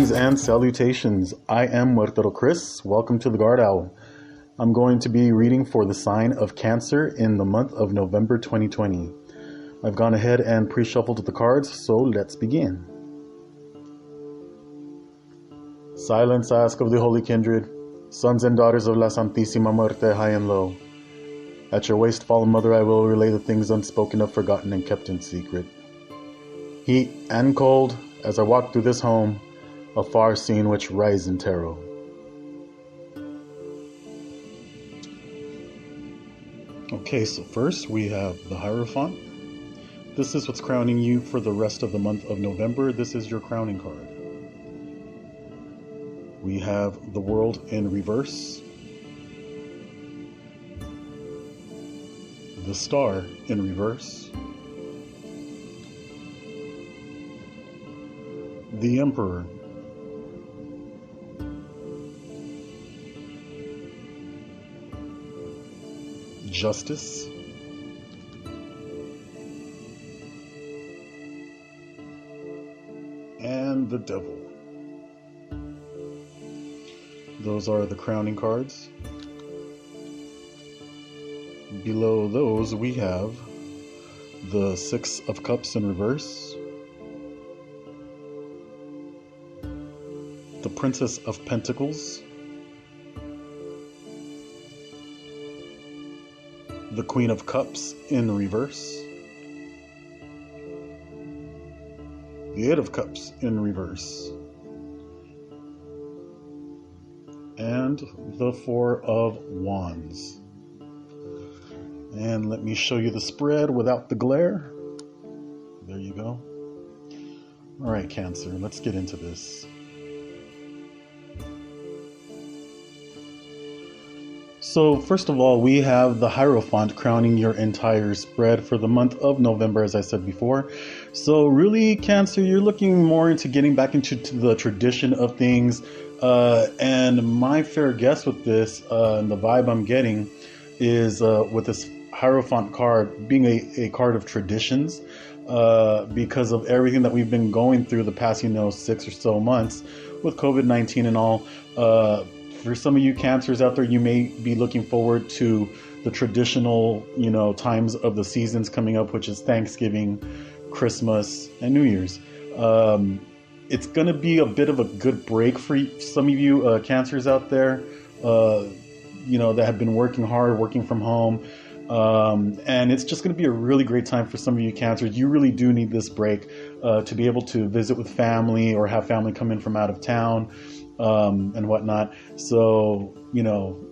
Greetings and salutations. I am Muertero Chris. Welcome to the Guard Owl. I'm going to be reading for the sign of Cancer in the month of November 2020. I've gone ahead and pre-shuffled the cards, so let's begin. Silence, ask of the Holy Kindred, sons and daughters of La Santísima Muerte, high and low. At your waist, fallen mother, I will relay the things unspoken of, forgotten, and kept in secret. Heat and cold, as I walk through this home, a far scene which rise in terror. Okay, so first we have the Hierophant. This is what's crowning you for the rest of the month of November. This is your crowning card. We have the World in reverse, the Star in reverse, the Emperor, Justice, and the Devil. Those are the crowning cards. Below those we have the Six of Cups in reverse, the Princess of Pentacles, the Queen of Cups in reverse, the Eight of Cups in reverse, and the Four of Wands. And let me show you the spread without the glare. There you go. All right, Cancer, let's get into this. So first of all, we have the Hierophant crowning your entire spread for the month of November, as I said before. So really, Cancer, you're looking more into getting back into the tradition of things. And my fair guess with this, and the vibe I'm getting, is with this Hierophant card being a card of traditions, because of everything that we've been going through the past, 6 or so months with COVID-19 and all. For some of you Cancers out there, you may be looking forward to the traditional, times of the seasons coming up, which is Thanksgiving, Christmas, and New Year's. It's going to be a bit of a good break for some of you Cancers out there, that have been working hard, working from home. And it's just going to be a really great time for some of you Cancers. You really do need this break to be able to visit with family or have family come in from out of town. And whatnot. So,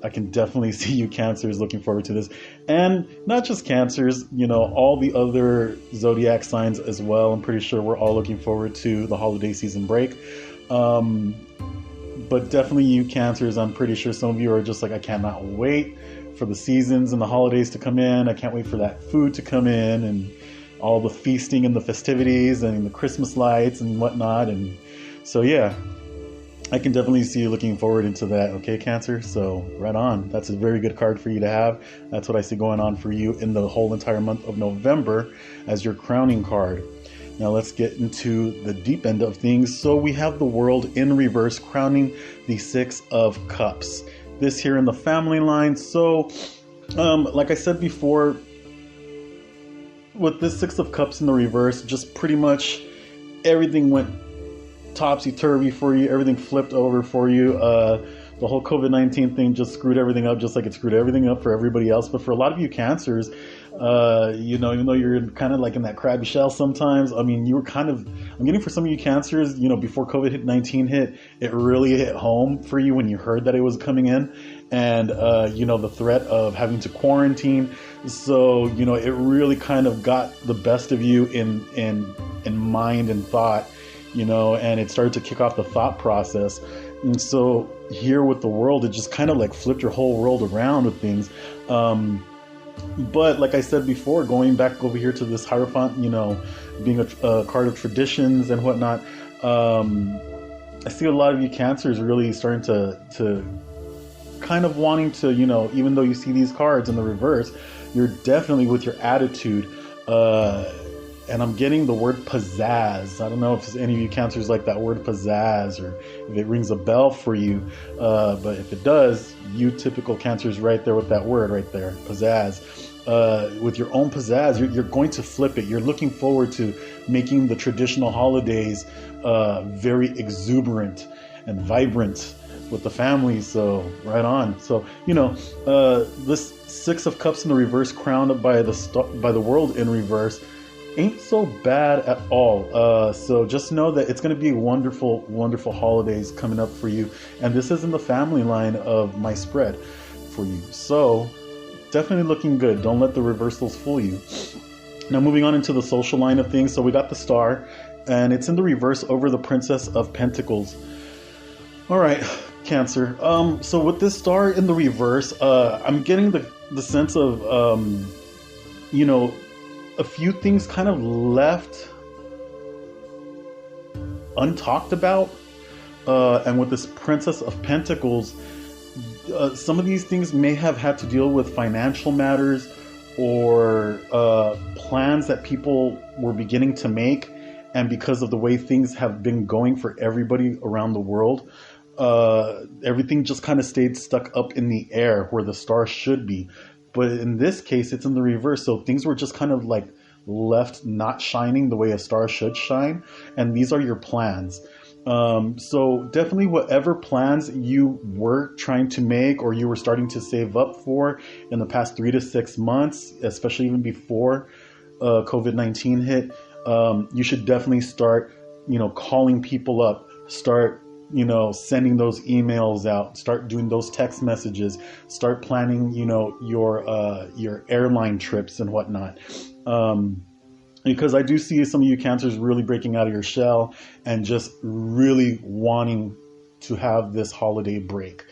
I can definitely see you Cancers looking forward to this. And not just Cancers, all the other zodiac signs as well. I'm pretty sure we're all looking forward to the holiday season break. But definitely you Cancers, I'm pretty sure some of you are just like, I cannot wait for the seasons and the holidays to come in. I can't wait for that food to come in and all the feasting and the festivities and the Christmas lights and whatnot. And so, yeah. I can definitely see you looking forward into that, okay, Cancer? So, right on. That's a very good card for you to have. That's what I see going on for you in the whole entire month of November as your crowning card. Now, let's get into the deep end of things. So, we have the World in reverse crowning the Six of Cups. This here in the family line. So, like I said before, with this Six of Cups in the reverse, just pretty much everything went topsy-turvy for you. Everything flipped over for you. The whole COVID-19 thing just screwed everything up, just like it screwed everything up for everybody else. But for a lot of you Cancers, even though you're kind of like in that crabby shell sometimes, you were I'm getting for some of you Cancers, before COVID-19 hit, it really hit home for you when you heard that it was coming in. And, the threat of having to quarantine. So, it really kind of got the best of you in mind and thought. And it started to kick off the thought process. And so here with the World, it just kind of like flipped your whole world around with things. But like I said before, going back over here to this Hierophant, being a card of traditions and whatnot, I see a lot of you Cancers really starting to kind of wanting to, even though you see these cards in the reverse, you're definitely with your attitude, and I'm getting the word pizzazz. I don't know if any of you cancers like that word pizzazz, or if it rings a bell for you. But if it does, you typical cancers right there with that word right there, pizzazz. With your own pizzazz, you're going to flip it. You're looking forward to making the traditional holidays very exuberant and vibrant with the family. So right on. So this Six of Cups in the reverse, crowned by the world in reverse, ain't so bad at all. So just know that it's going to be wonderful, wonderful holidays coming up for you. And this is in the family line of my spread for you. So definitely looking good. Don't let the reversals fool you. Now moving on into the social line of things. So we got the Star, and it's in the reverse over the Princess of Pentacles. All right, Cancer. So with this Star in the reverse, I'm getting the sense of, a few things kind of left untalked about. And with this Princess of Pentacles, some of these things may have had to deal with financial matters, or plans that people were beginning to make. And because of the way things have been going for everybody around the world, everything just kind of stayed stuck up in the air where the Star should be. But in this case, it's in the reverse. So things were just kind of like left not shining the way a star should shine. And these are your plans. So definitely whatever plans you were trying to make, or you were starting to save up for in the past 3 to 6 months, especially even before COVID-19 hit, you should definitely start, calling people up, start, sending those emails out, start doing those text messages, start planning, your airline trips and whatnot. Because I do see some of you cancers really breaking out of your shell and just really wanting to have this holiday break.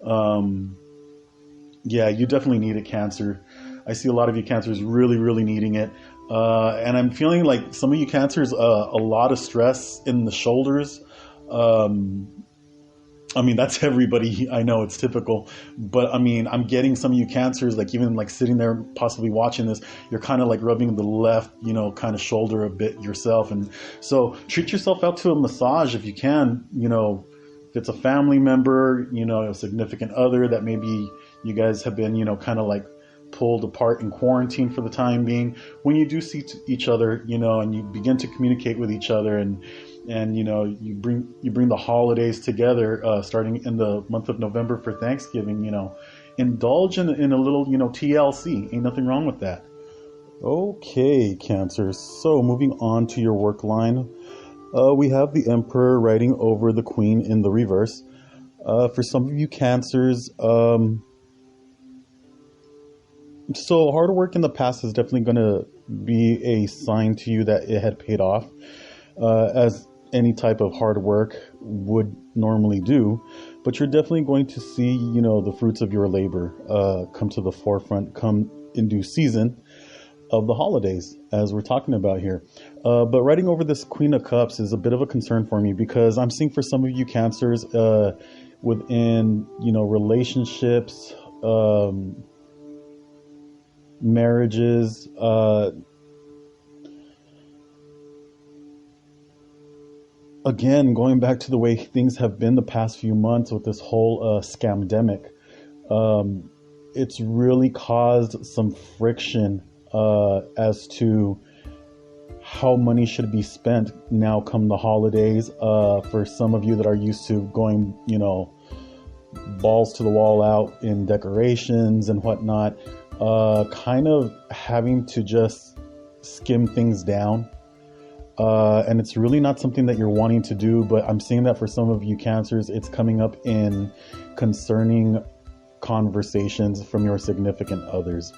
Yeah, you definitely need it, Cancer. I see a lot of you cancers really, really needing it. And I'm feeling like some of you cancers, a lot of stress in the shoulders. That's everybody. I know it's typical, but I'm getting some of you cancers, like even like sitting there possibly watching this, you're kind of like rubbing the left, kind of shoulder a bit yourself. And so treat yourself out to a massage if you can, if it's a family member, a significant other that maybe you guys have been, kind of like pulled apart in quarantine for the time being. When you do see each other, and you begin to communicate with each other, and you bring the holidays together, starting in the month of November for Thanksgiving, indulge in a little, TLC. Ain't nothing wrong with that. Okay, Cancer. So moving on to your work line, we have the Emperor riding over the Queen in the reverse. For some of you cancers, so hard work in the past is definitely going to be a sign to you that it had paid off, as any type of hard work would normally do. But you're definitely going to see, the fruits of your labor come to the forefront, come in due season of the holidays, as we're talking about here. But riding over this Queen of Cups is a bit of a concern for me, because I'm seeing for some of you cancers within, relationships, marriages, again, going back to the way things have been the past few months with this whole scamdemic, it's really caused some friction as to how money should be spent now come the holidays. For some of you that are used to going, balls to the wall out in decorations and whatnot, kind of having to just skim things down. And it's really not something that you're wanting to do, but I'm seeing that for some of you cancers, it's coming up in concerning conversations from your significant others.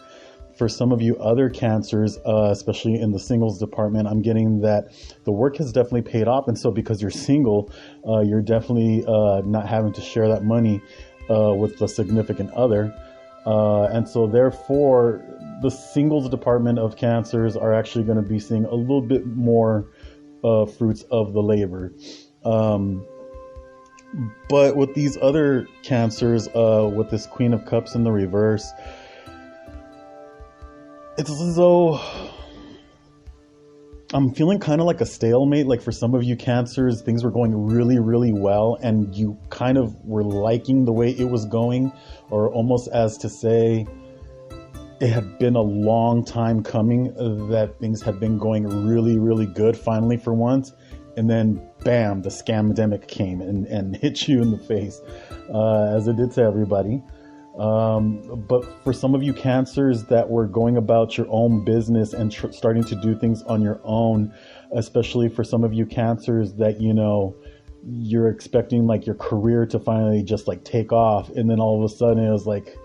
For some of you other cancers, especially in the singles department, I'm getting that the work has definitely paid off. And so because you're single, you're definitely not having to share that money with the significant other. And so therefore, the singles department of cancers are actually going to be seeing a little bit more fruits of the labor. But with these other cancers, with this Queen of Cups in the reverse, it's as though I'm feeling kind of like a stalemate. Like for some of you cancers, things were going really, really well, and you kind of were liking the way it was going, or almost as to say it had been a long time coming that things had been going really, really good finally for once. And then bam, the scamdemic came and hit you in the face, as it did to everybody. But for some of you cancers that were going about your own business and starting to do things on your own, especially for some of you cancers that, you know, you're expecting like your career to finally just like take off. And then all of a sudden it was like,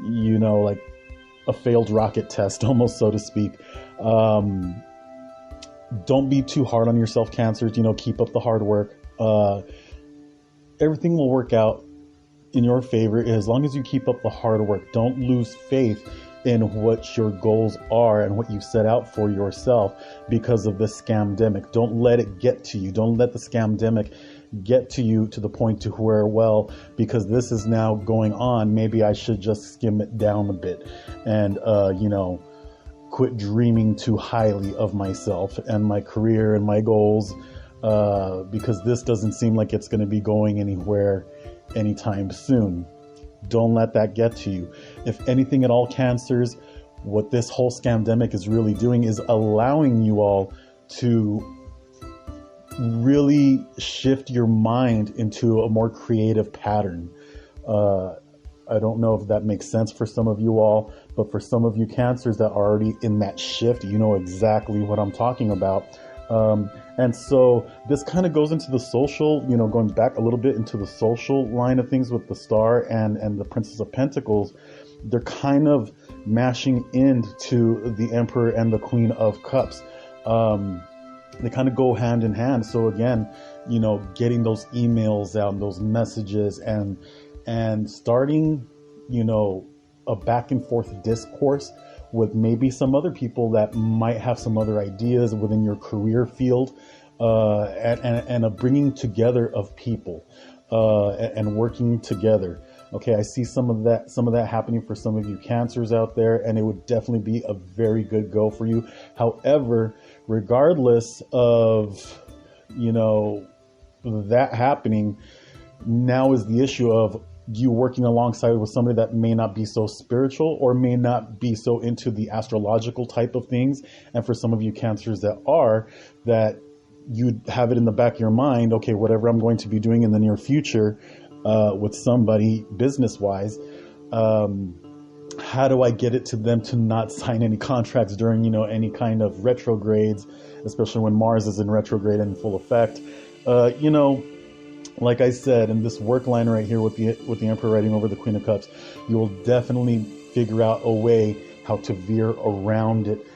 you know, like a failed rocket test almost, so to speak. Don't be too hard on yourself, cancers, you know, keep up the hard work. Everything will work out in your favor as long as you keep up the hard work. Don't lose faith in what your goals are and what you've set out for yourself because of the scamdemic. Don't let it get to you. Don't let the scamdemic get to you to the point to where, well, because this is now going on, maybe I should just skim it down a bit and, you know, quit dreaming too highly of myself and my career and my goals, because this doesn't seem like it's going to be going anywhere anytime soon. Don't let that get to you. If anything at all, cancers, what this whole scamdemic is really doing is allowing you all to really shift your mind into a more creative pattern. I don't know if that makes sense for some of you all, but for some of you cancers that are already in that shift, you know exactly what I'm talking about. And so this kind of goes into the social, you know, going back a little bit into the social line of things with the Star and the Princess of Pentacles. They're kind of mashing into the Emperor and the Queen of Cups. They kind of go hand in hand. So again, you know, getting those emails out, those messages, and starting, you know, a back and forth discourse with maybe some other people that might have some other ideas within your career field, and a bringing together of people, and working together. Okay, I see some of that happening for some of you cancers out there, and it would definitely be a very good go for you. However, regardless of, you know, that happening, now is the issue of you working alongside with somebody that may not be so spiritual or may not be so into the astrological type of things. And for some of you cancers that are, that you have it in the back of your mind, okay, whatever I'm going to be doing in the near future with somebody business-wise, how do I get it to them to not sign any contracts during, you know, any kind of retrogrades, especially when Mars is in retrograde and in full effect. You know, like I said, in this work line right here with the Emperor riding over the Queen of Cups, you will definitely figure out a way how to veer around it.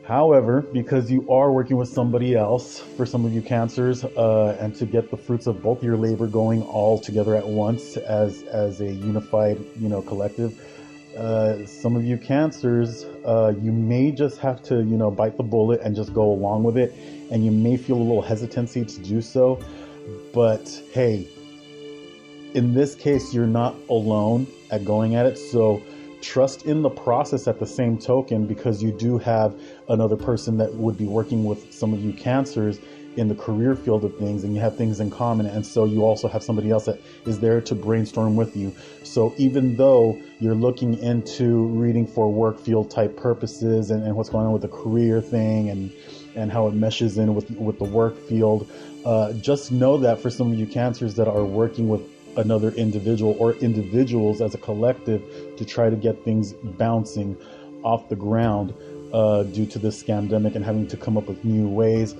However, because you are working with somebody else, for some of you cancers, and to get the fruits of both your labor going all together at once as a unified, you know, collective, some of you cancers, you may just have to, you know, bite the bullet and just go along with it, and you may feel a little hesitancy to do so. But hey, in this case, you're not alone at going at it. So trust in the process at the same token, because you do have another person that would be working with some of you cancers in the career field of things, and you have things in common. And so you also have somebody else that is there to brainstorm with you. So even though you're looking into reading for work field type purposes and what's going on with the career thing and how it meshes in with the work field, just know that for some of you cancers that are working with another individual or individuals as a collective to try to get things bouncing off the ground, due to this scamdemic and having to come up with new ways,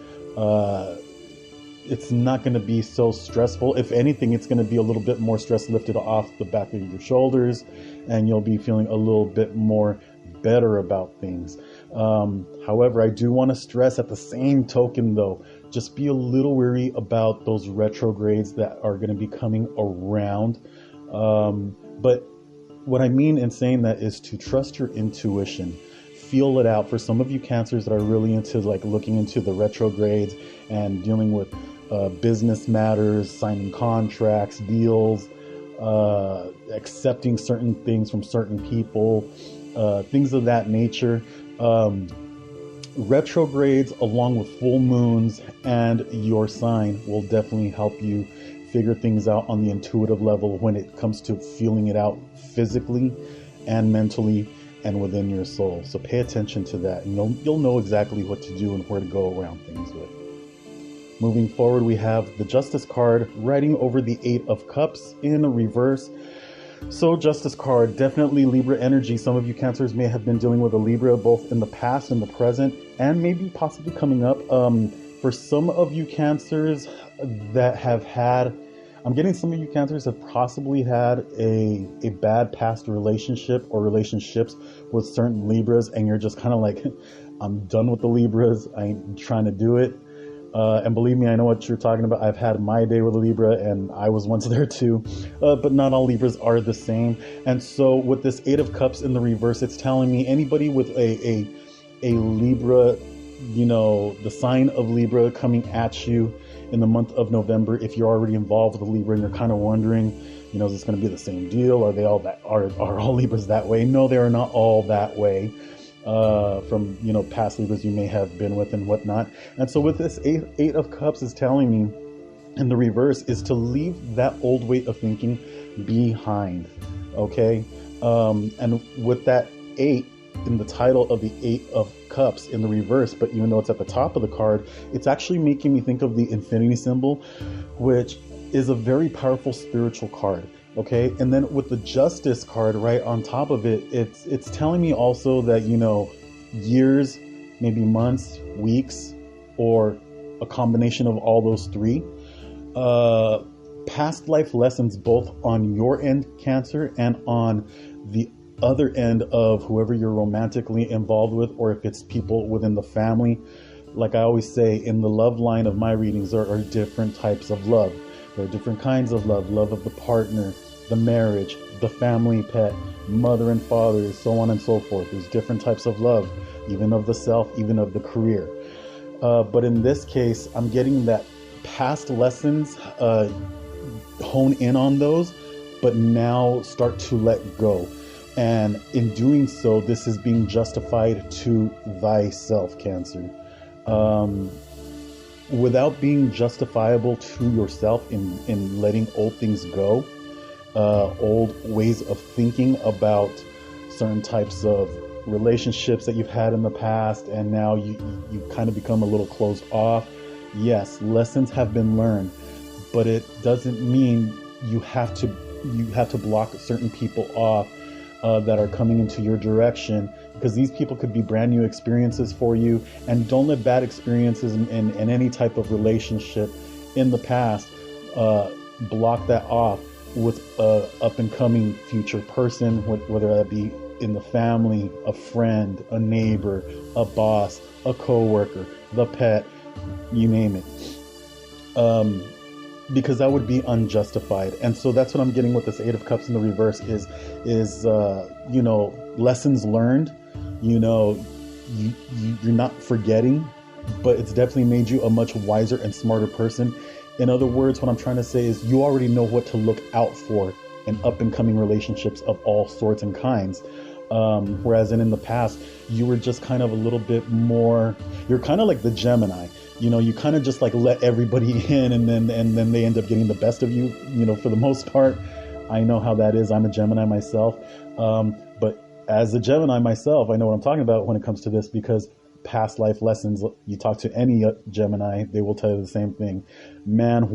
it's not going to be so stressful. If anything, it's going to be a little bit more stress lifted off the back of your shoulders, and you'll be feeling a little bit more better about things. However, I do want to stress at the same token, though, just be a little wary about those retrogrades that are going to be coming around. But what I mean in saying that is to trust your intuition. Feel it out. For some of you cancers that are really into like looking into the retrogrades and dealing with business matters, signing contracts, deals, accepting certain things from certain people, things of that nature. Retrogrades along with full moons and your sign will definitely help you figure things out on the intuitive level when it comes to feeling it out physically and mentally and within your soul. So pay attention to that, and you'll know exactly what to do and where to go around things with. Moving forward, we have the Justice card riding over the Eight of Cups in reverse. So Justice card, definitely Libra energy. Some of you Cancers may have been dealing with a Libra both in the past and the present, and maybe possibly coming up. For some of you Cancers that have had, I'm getting some of you Cancers have possibly had a bad past relationship or relationships with certain Libras, and you're just kind of like, I'm done with the Libras. I ain't trying to do it. And believe me, I know what you're talking about. I've had my day with a Libra, and I was once there too. But not all Libras are the same. And so with this Eight of Cups in the reverse, it's telling me anybody with a Libra, you know, the sign of Libra coming at you in the month of November, if you're already involved with a Libra and you're kind of wondering, you know, is this going to be the same deal? Are they all that? Are all Libras that way? No, they are not all that way. From, you know, past Libras you may have been with and whatnot. And so with this eight of Cups is telling me in the reverse is to leave that old way of thinking behind. Okay. And with that 8 in the title of the Eight of Cups in the reverse, but even though it's at the top of the card, it's actually making me think of the infinity symbol, which is a very powerful spiritual card. Okay, and then with the Justice card right on top of it, it's telling me also that, you know, years, maybe months, weeks, or a combination of all those three, past life lessons both on your end, Cancer, and on the other end of whoever you're romantically involved with, or if it's people within the family. Like I always say, in the love line of my readings, there are different types of love. There are different kinds of love of the partner, the marriage, the family pet, mother and father, so on and so forth. There's different types of love, even of the self, even of the career. But in this case, I'm getting that past lessons, hone in on those, but now start to let go. And in doing so, this is being justified to thyself, Cancer. Without being justifiable to yourself in letting old things go, old ways of thinking about certain types of relationships that you've had in the past, and now you kind of become a little closed off. Yes, lessons have been learned, but it doesn't mean you have to block certain people off that are coming into your direction, because these people could be brand new experiences for you. And don't let bad experiences in any type of relationship in the past block that off with a up and coming future person, whether that be in the family, a friend, a neighbor, a boss, a co-worker, the pet, you name it. Because that would be unjustified. And so that's what I'm getting with this Eight of Cups in the reverse is you know, lessons learned. You know, you're not forgetting, but it's definitely made you a much wiser and smarter person. In other words, what I'm trying to say is you already know what to look out for in up and coming relationships of all sorts and kinds. Whereas in the past, you were just kind of a little bit more, you're kind of like the Gemini. You know, you kind of just like let everybody in, and then they end up getting the best of you, you know, for the most part. I know how that is. I'm a Gemini myself. But as a Gemini myself, I know what I'm talking about when it comes to this, because past life lessons, you talk to any Gemini, they will tell you the same thing. Man,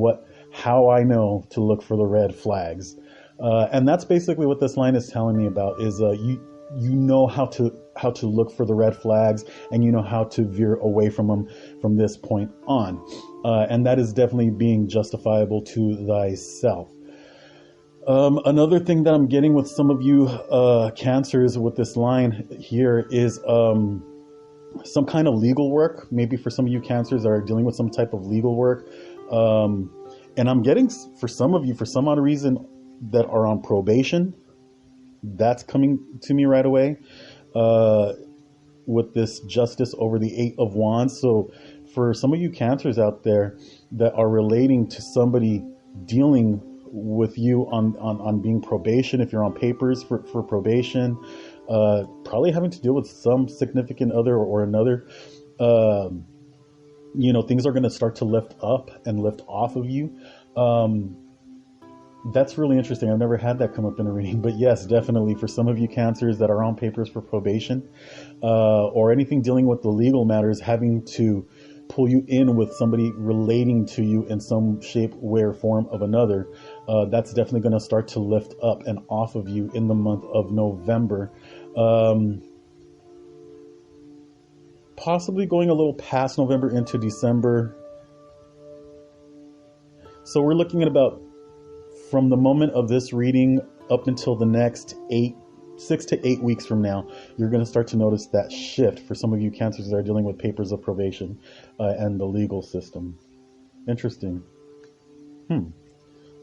how I know to look for the red flags. And that's basically what this line is telling me about, is you know how to look for the red flags, and you know how to veer away from them from this point on. And that is definitely being justifiable to thyself. Another thing that I'm getting with some of you Cancers with this line here is some kind of legal work. Maybe for some of you Cancers that are dealing with some type of legal work. And I'm getting, for some of you, for some odd reason, that are on probation. That's coming to me right away with this Justice over the Eight of Wands. So for some of you Cancers out there that are relating to somebody dealing with you on being probation, if you're on papers for probation, probably having to deal with some significant other or another, things are going to start to lift up and lift off of you. That's really interesting. I've never had that come up in a reading, but yes, definitely for some of you Cancers that are on papers for probation, or anything dealing with the legal matters, having to pull you in with somebody relating to you in some shape, way, or form of another, that's definitely going to start to lift up and off of you in the month of November. Possibly going a little past November into December. So we're looking at about, from the moment of this reading up until the next 6 to 8 weeks from now, you're going to start to notice that shift for some of you Cancers that are dealing with papers of probation and the legal system. Interesting.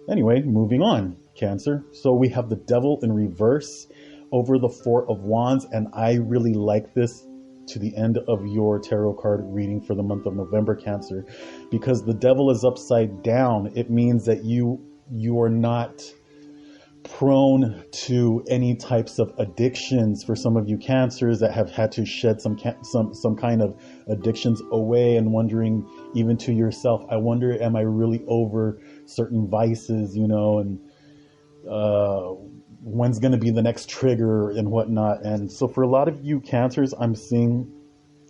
Anyway, moving on, Cancer. So we have the Devil in reverse over the Four of Wands, and I really like this to the end of your tarot card reading for the month of November, Cancer, because the Devil is upside down. It means that you are not prone to any types of addictions. For some of you Cancers that have had to shed some kind of addictions away, and wondering even to yourself, I wonder, am I really over certain vices, and when's going to be the next trigger and whatnot. And so for a lot of you Cancers, I'm seeing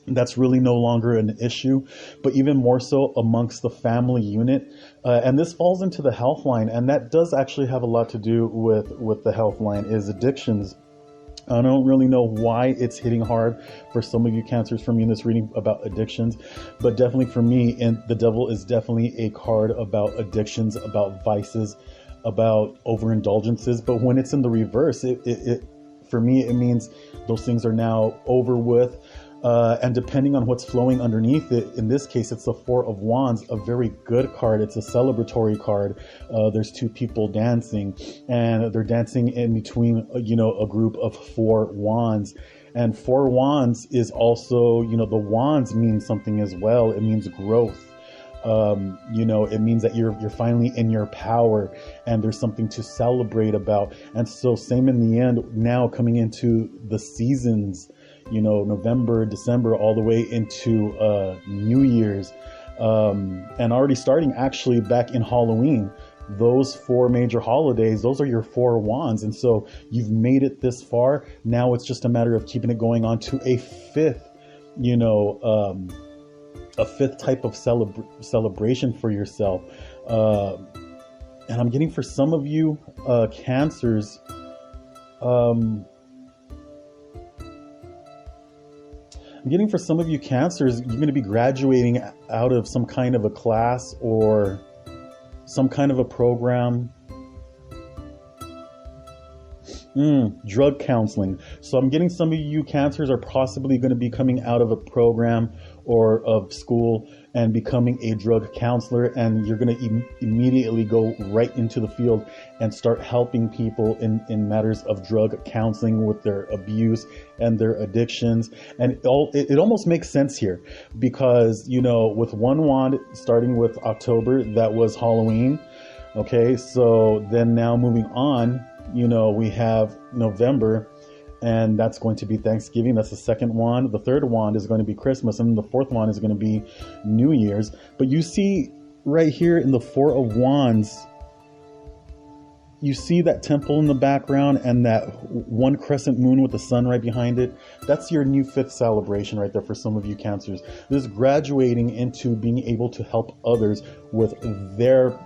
that's really no longer an issue, but even more so amongst the family unit. And this falls into the health line, and that does actually have a lot to do with the health line, is addictions. I don't really know why it's hitting hard for some of you Cancers for me in this reading about addictions, but definitely for me, and the Devil is definitely a card about addictions, about vices, about overindulgences. But when it's in the reverse, it for me, it means those things are now over with. And depending on what's flowing underneath it, in this case, it's the Four of Wands, a very good card. It's a celebratory card. There's two people dancing, and they're dancing in between, a group of four wands. And four wands is also, the wands mean something as well. It means growth. It means that you're finally in your power, and there's something to celebrate about. And so same in the end, now coming into the seasons, November, December, all the way into New Year's, and already starting actually back in Halloween. Those four major holidays, those are your four wands. And so you've made it this far. Now it's just a matter of keeping it going on to a fifth, a fifth type of celebration for yourself. And I'm getting for some of you Cancers, you're going to be graduating out of some kind of a class or some kind of a program. Drug counseling. So I'm getting some of you Cancers are possibly going to be coming out of a program or of school and becoming a drug counselor, and you're going to immediately go right into the field and start helping people in matters of drug counseling with their abuse and their addictions. And it almost makes sense here because, with one wand starting with October, that was Halloween. Okay, so then now moving on, we have November, and that's going to be Thanksgiving. That's the second wand. The third wand is going to be Christmas, and the fourth wand is going to be New Year's. But you see right here in the Four of Wands, you see that temple in the background and that one crescent moon with the sun right behind it. That's your new fifth celebration right there for some of you Cancers. This is graduating into being able to help others with their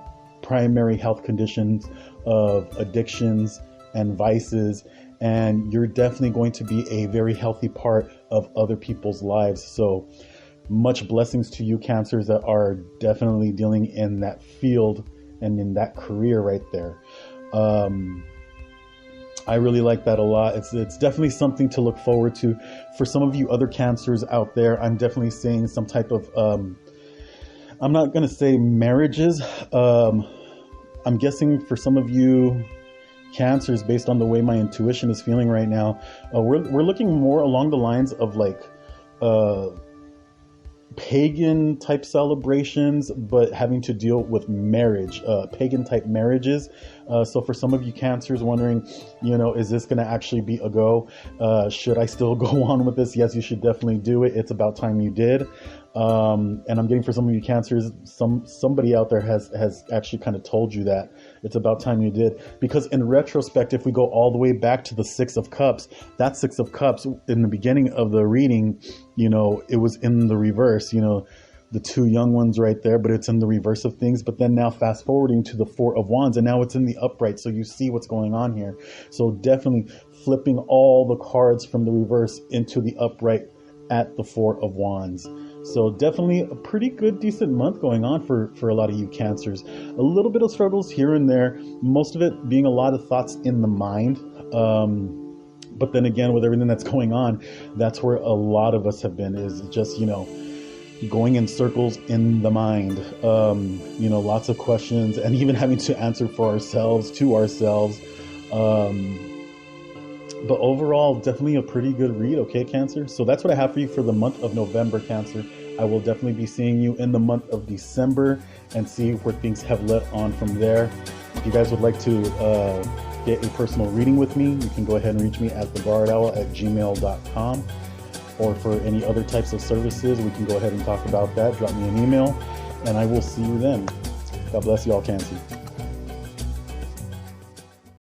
primary health conditions of addictions and vices, and you're definitely going to be a very healthy part of other people's lives. So much blessings to you Cancers that are definitely dealing in that field and in that career right there. I really like that a lot. It's definitely something to look forward to. For some of you other Cancers out there, I'm definitely seeing some type of I'm not going to say marriages. I'm guessing for some of you Cancers, based on the way my intuition is feeling right now, we're looking more along the lines of like pagan type celebrations, but having to deal with marriage, pagan type marriages. So for some of you Cancers wondering, is this going to actually be a go? Should I still go on with this? Yes, you should definitely do it. It's about time you did. And I'm getting for some of you Cancers, somebody out there has actually kind of told you that it's about time you did. Because in retrospect, if we go all the way back to the Six of Cups, that Six of Cups in the beginning of the reading, it was in the reverse, the two young ones right there, but it's in the reverse of things. But then now fast forwarding to the Four of Wands, and now it's in the upright. So you see what's going on here. So definitely flipping all the cards from the reverse into the upright at the Four of Wands. So definitely a pretty good, decent month going on for a lot of you Cancers. A little bit of struggles here and there, most of it being a lot of thoughts in the mind. But then again, with everything that's going on, that's where a lot of us have been, is just, going in circles in the mind. Lots of questions, and even having to answer for ourselves, to ourselves. But overall, definitely a pretty good read, okay, Cancer? So that's what I have for you for the month of November, Cancer. I will definitely be seeing you in the month of December and see where things have led on from there. If you guys would like to get a personal reading with me, you can go ahead and reach me at theguardowl@gmail.com. Or for any other types of services, we can go ahead and talk about that. Drop me an email, and I will see you then. God bless you all, Cancer.